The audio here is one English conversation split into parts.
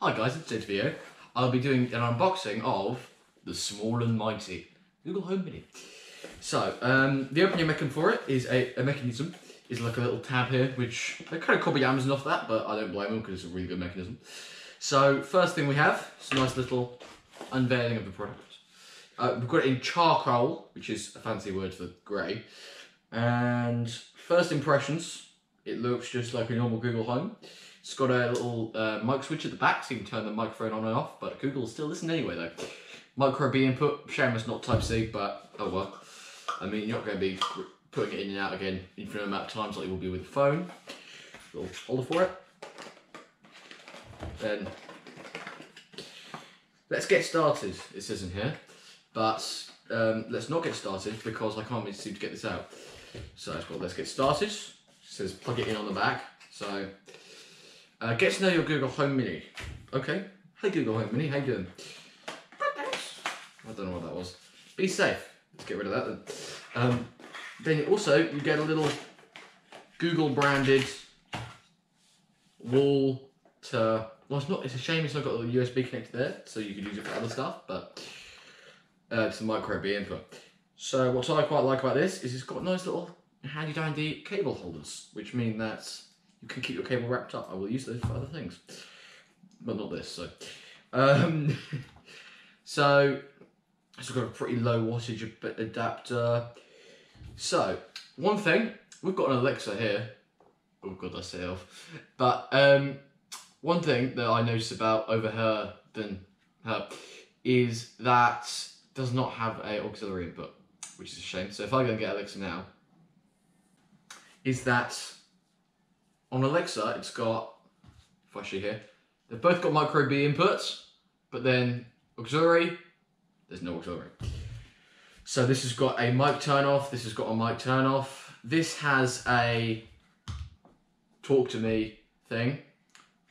Hi guys, in today's video I'll be doing an unboxing of the small and mighty Google Home Mini. So, the opening mechanism for it is a mechanism, is like a little tab here, which they kind of copied Amazon off that, but I don't blame them because it's a really good mechanism. So, first thing we have is a nice little unveiling of the product. We've got it in charcoal, which is a fancy word for grey. And first impressions, it looks just like a normal Google Home. It's got a little mic switch at the back, so you can turn the microphone on and off, but Google will still listen anyway though. Micro B input, shame it's not Type-C, but oh well. I mean, you're not going to be putting it in and out again infinite amount of times like you will be with the phone. Little holder for it. Then, let's get started, it says in here. But let's not get started because I can't seem to get this out. So it's called Let's Get Started. It says plug it in on the back. So, get to know your Google Home Mini. Okay. Hey Google Home Mini, how you doing? I don't know what that was. Be safe. Let's get rid of that then. Then also you get a little Google branded wall to, well it's a shame it's not got a USB connector there, so you could use it for other stuff, but it's a micro B input. So what I quite like about this is it's got nice little handy dandy cable holders, which mean that you can keep your cable wrapped up. I will use those for other things, but not this. So, so it's got a pretty low wattage adapter. So one thing, we've got an Alexa here. Oh god, I say off. But one thing that I noticed about over her than her is that it does not have a auxiliary input, which is a shame. So if I go and get Alexa now, is that on Alexa, it's got, if I show you here, they've both got micro B inputs, but then auxiliary, there's no auxiliary. So this has got a mic turn off, this has got a mic turn off, this has a talk to me thing,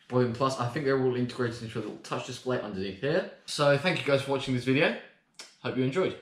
volume plus, I think they're all integrated into a little touch display underneath here. So thank you guys for watching this video, hope you enjoyed.